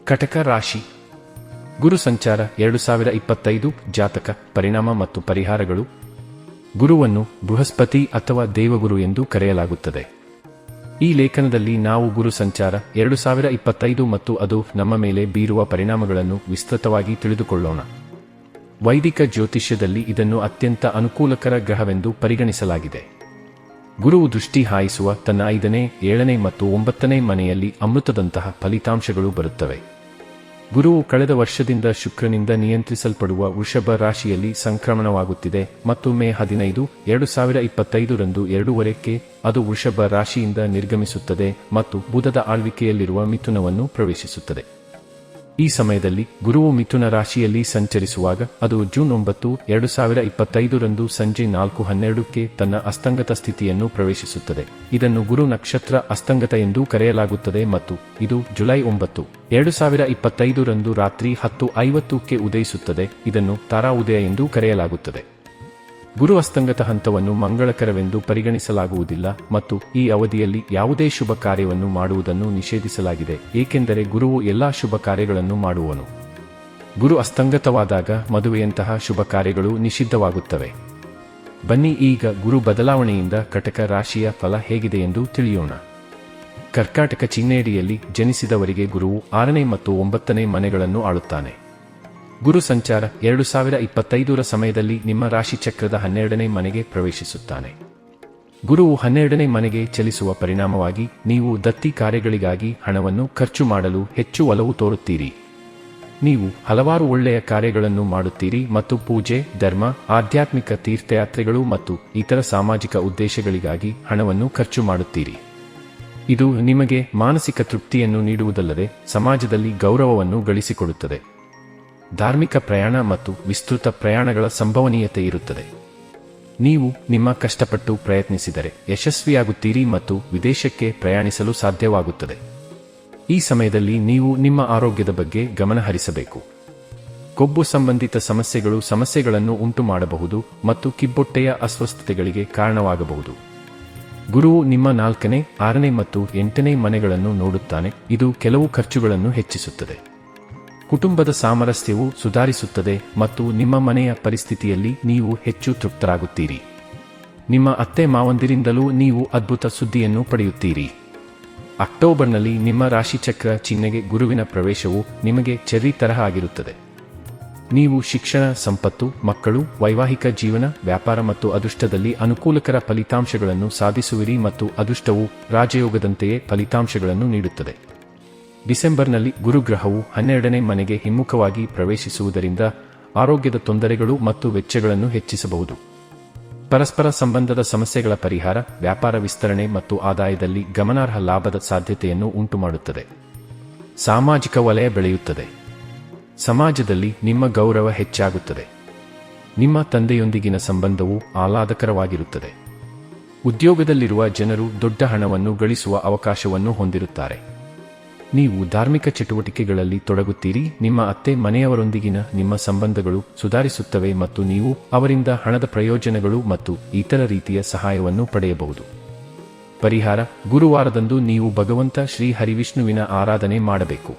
ಕಟಕ ರಾಶಿ. ಗುರು ಸಂಚಾರ 2025 ಜಾತಕ ಪರಿಣಾಮ ಮತ್ತು ಪರಿಹಾರಗಳು. ಗುರುವನ್ನು ಬೃಹಸ್ಪತಿ ಅಥವಾ ದೇವಗುರು ಎಂದು ಕರೆಯಲಾಗುತ್ತದೆ. ಈ ಲೇಖನದಲ್ಲಿ ನಾವು ಗುರು ಸಂಚಾರ 2025 ಮತ್ತು ಅದು ನಮ್ಮ ಮೇಲೆ ಬೀರುವ ಪರಿಣಾಮಗಳನ್ನು ವಿಸ್ತೃತವಾಗಿ ತಿಳಿದುಕೊಳ್ಳೋಣ. ವೈದಿಕ ಜ್ಯೋತಿಷ್ಯದಲ್ಲಿ ಇದನ್ನು ಅತ್ಯಂತ ಅನುಕೂಲಕರ ಗ್ರಹವೆಂದು ಪರಿಗಣಿಸಲಾಗಿದೆ. ಗುರುವು ದೃಷ್ಟಿ ಹಾಯಿಸುವ ತನ್ನ 5ನೇ, 7ನೇ ಮತ್ತು 9ನೇ ಮನೆಯಲ್ಲಿ ಅಮೃತದಂತಹ ಫಲಿತಾಂಶಗಳು ಬರುತ್ತವೆ. ಗುರುವು ಕಳೆದ ವರ್ಷದಿಂದ ಶುಕ್ರನಿಂದ ನಿಯಂತ್ರಿಸಲ್ಪಡುವ ವೃಷಭ ರಾಶಿಯಲ್ಲಿ ಸಂಕ್ರಮಣವಾಗುತ್ತಿದೆ ಮತ್ತು ಮೇ 15, 2025 ರಂದು 2:15 ಅದು ವೃಷಭ ರಾಶಿಯಿಂದ ನಿರ್ಗಮಿಸುತ್ತದೆ ಮತ್ತು ಬುಧದ ಆಳ್ವಿಕೆಯಲ್ಲಿರುವ ಮಿಥುನವನ್ನು ಪ್ರವೇಶಿಸುತ್ತದೆ. ಈ ಸಮಯದಲ್ಲಿ ಗುರುವು ಮಿಥುನ ರಾಶಿಯಲ್ಲಿ ಸಂಚರಿಸುವಾಗ ಅದು ಜೂನ್ 9, 2025 ರಂದು ಸಂಜೆ 4:12 ತನ್ನ ಅಸ್ತಂಗತ ಸ್ಥಿತಿಯನ್ನು ಪ್ರವೇಶಿಸುತ್ತದೆ. ಇದನ್ನು ಗುರು ನಕ್ಷತ್ರ ಅಸ್ತಂಗತ ಎಂದೂ ಕರೆಯಲಾಗುತ್ತದೆ ಮತ್ತು ಇದು ಜುಲೈ 9, 2025 ರಂದು ರಾತ್ರಿ 10:50 ಉದಯಿಸುತ್ತದೆ. ಇದನ್ನು ತಾರಾ ಉದಯ ಎಂದೂ ಕರೆಯಲಾಗುತ್ತದೆ. ಗುರು ಅಸ್ತಂಗತ ಹಂತವನ್ನು ಮಂಗಳಕರವೆಂದು ಪರಿಗಣಿಸಲಾಗುವುದಿಲ್ಲ ಮತ್ತು ಈ ಅವಧಿಯಲ್ಲಿ ಯಾವುದೇ ಶುಭ ಕಾರ್ಯವನ್ನು ಮಾಡುವುದನ್ನು ನಿಷೇಧಿಸಲಾಗಿದೆ, ಏಕೆಂದರೆ ಗುರುವು ಎಲ್ಲಾ ಶುಭ ಕಾರ್ಯಗಳನ್ನು ಮಾಡುವನು. ಗುರು ಅಸ್ತಂಗತವಾದಾಗ ಮದುವೆಯಂತಹ ಶುಭ ಕಾರ್ಯಗಳು ನಿಷಿದ್ಧವಾಗುತ್ತವೆ. ಬನ್ನಿ ಈಗ ಗುರು ಬದಲಾವಣೆಯಿಂದ ಕಟಕ ರಾಶಿಯ ಫಲ ಹೇಗಿದೆ ಎಂದು ತಿಳಿಯೋಣ. ಕರ್ಕಾಟಕ ಚಿಹ್ನೆಯಡಿಯಲ್ಲಿ ಜನಿಸಿದವರಿಗೆ ಗುರುವು 6ನೇ ಮತ್ತು 9ನೇ ಮನೆಗಳನ್ನು ಆಳುತ್ತಾನೆ. ಗುರು ಸಂಚಾರ 2025 ಸಮಯದಲ್ಲಿ ನಿಮ್ಮ ರಾಶಿಚಕ್ರದ 12ನೇ ಮನೆಗೆ ಪ್ರವೇಶಿಸುತ್ತಾನೆ. ಗುರುವು 12ನೇ ಮನೆಗೆ ಚಲಿಸುವ ಪರಿಣಾಮವಾಗಿ ನೀವು ದತ್ತಿ ಕಾರ್ಯಗಳಿಗಾಗಿ ಹಣವನ್ನು ಖರ್ಚು ಮಾಡಲು ಹೆಚ್ಚು ಒಲವು ತೋರುತ್ತೀರಿ. ನೀವು ಹಲವಾರು ಒಳ್ಳೆಯ ಕಾರ್ಯಗಳನ್ನು ಮಾಡುತ್ತೀರಿ ಮತ್ತು ಪೂಜೆ, ಧರ್ಮ, ಆಧ್ಯಾತ್ಮಿಕ ತೀರ್ಥಯಾತ್ರೆಗಳು ಮತ್ತು ಇತರ ಸಾಮಾಜಿಕ ಉದ್ದೇಶಗಳಿಗಾಗಿ ಹಣವನ್ನು ಖರ್ಚು ಮಾಡುತ್ತೀರಿ. ಇದು ನಿಮಗೆ ಮಾನಸಿಕ ತೃಪ್ತಿಯನ್ನು ನೀಡುವುದಲ್ಲದೆ ಸಮಾಜದಲ್ಲಿ ಗೌರವವನ್ನು ಗಳಿಸಿಕೊಡುತ್ತದೆ. ಧಾರ್ಮಿಕ ಪ್ರಯಾಣ ಮತ್ತು ವಿಸ್ತೃತ ಪ್ರಯಾಣಗಳ ಸಂಭವನೀಯತೆ ಇರುತ್ತದೆ. ನೀವು ನಿಮ್ಮ ಕಷ್ಟಪಟ್ಟು ಪ್ರಯತ್ನಿಸಿದರೆ ಯಶಸ್ವಿಯಾಗುತ್ತೀರಿ ಮತ್ತು ವಿದೇಶಕ್ಕೆ ಪ್ರಯಾಣಿಸಲು ಸಾಧ್ಯವಾಗುತ್ತದೆ. ಈ ಸಮಯದಲ್ಲಿ ನೀವು ನಿಮ್ಮ ಆರೋಗ್ಯದ ಬಗ್ಗೆ ಗಮನ ಹರಿಸಬೇಕು. ಕೊಬ್ಬು ಸಂಬಂಧಿತ ಸಮಸ್ಯೆಗಳನ್ನು ಉಂಟು ಮಾಡಬಹುದು ಮತ್ತು ಕಿಬ್ಬೊಟ್ಟೆಯ ಅಸ್ವಸ್ಥತೆಗಳಿಗೆ ಕಾರಣವಾಗಬಹುದು. ಗುರುವು ನಿಮ್ಮ 4ನೇ, 6ನೇ ಮತ್ತು 8ನೇ ಮನೆಗಳನ್ನು ನೋಡುತ್ತಾನೆ. ಇದು ಕೆಲವು ಖರ್ಚುಗಳನ್ನು ಹೆಚ್ಚಿಸುತ್ತದೆ. ಕುಟುಂಬದ ಸಾಮರಸ್ಯವು ಸುಧಾರಿಸುತ್ತದೆ ಮತ್ತು ನಿಮ್ಮ ಮನೆಯ ಪರಿಸ್ಥಿತಿಯಲ್ಲಿ ನೀವು ಹೆಚ್ಚು ತೃಪ್ತರಾಗುತ್ತೀರಿ. ನಿಮ್ಮ ಅತ್ತೆ ಮಾವಂದಿರಿಂದಲೂ ನೀವು ಅದ್ಭುತ ಸುದ್ದಿಯನ್ನು ಪಡೆಯುತ್ತೀರಿ. ಅಕ್ಟೋಬರ್ನಲ್ಲಿ ನಿಮ್ಮ ರಾಶಿಚಕ್ರ ಚಿಹ್ನೆಗೆ ಗುರುವಿನ ಪ್ರವೇಶವು ನಿಮಗೆ ಚೆರ್ರಿ ತರಹ ಆಗಿರುತ್ತದೆ. ನೀವು ಶಿಕ್ಷಣ, ಸಂಪತ್ತು, ಮಕ್ಕಳು, ವೈವಾಹಿಕ ಜೀವನ, ವ್ಯಾಪಾರ ಮತ್ತು ಅದೃಷ್ಟದಲ್ಲಿ ಅನುಕೂಲಕರ ಫಲಿತಾಂಶಗಳನ್ನು ಸಾಧಿಸುವಿರಿ ಮತ್ತು ಅದೃಷ್ಟವು ರಾಜಯೋಗದಂತೆಯೇ ಫಲಿತಾಂಶಗಳನ್ನು ನೀಡುತ್ತದೆ. ಡಿಸೆಂಬರ್ನಲ್ಲಿ ಗುರುಗ್ರಹವು 12ನೇ ಮನೆಗೆ ಹಿಮ್ಮುಖವಾಗಿ ಪ್ರವೇಶಿಸುವುದರಿಂದ ಆರೋಗ್ಯದ ತೊಂದರೆಗಳು ಮತ್ತು ವೆಚ್ಚಗಳನ್ನು ಹೆಚ್ಚಿಸಬಹುದು. ಪರಸ್ಪರ ಸಂಬಂಧದ ಸಮಸ್ಯೆಗಳ ಪರಿಹಾರ, ವ್ಯಾಪಾರ ವಿಸ್ತರಣೆ ಮತ್ತು ಆದಾಯದಲ್ಲಿ ಗಮನಾರ್ಹ ಲಾಭದ ಸಾಧ್ಯತೆಯನ್ನು ಉಂಟುಮಾಡುತ್ತದೆ. ಸಾಮಾಜಿಕ ವಲಯ ಬೆಳೆಯುತ್ತದೆ. ಸಮಾಜದಲ್ಲಿ ನಿಮ್ಮ ಗೌರವ ಹೆಚ್ಚಾಗುತ್ತದೆ. ನಿಮ್ಮ ತಂದೆಯೊಂದಿಗಿನ ಸಂಬಂಧವು ಆಹ್ಲಾದಕರವಾಗಿರುತ್ತದೆ. ಉದ್ಯೋಗದಲ್ಲಿರುವ ಜನರು ದೊಡ್ಡ ಹಣವನ್ನು ಗಳಿಸುವ ಅವಕಾಶವನ್ನು ಹೊಂದಿರುತ್ತಾರೆ. ನೀವು ಧಾರ್ಮಿಕ ಚಟುವಟಿಕೆಗಳಲ್ಲಿ ತೊಡಗುತ್ತೀರಿ. ನಿಮ್ಮ ಅತ್ತೆ ಮನೆಯವರೊಂದಿಗಿನ ನಿಮ್ಮ ಸಂಬಂಧಗಳು ಸುಧಾರಿಸುತ್ತವೆ ಮತ್ತು ನೀವು ಅವರಿಂದ ಹಣದ ಪ್ರಯೋಜನಗಳು ಮತ್ತು ಇತರ ರೀತಿಯ ಸಹಾಯವನ್ನು ಪಡೆಯಬಹುದು. ಪರಿಹಾರ: ಗುರುವಾರದಂದು ನೀವು ಭಗವಂತ ಶ್ರೀ ಹರಿವಿಷ್ಣುವಿನ ಆರಾಧನೆ ಮಾಡಬೇಕು.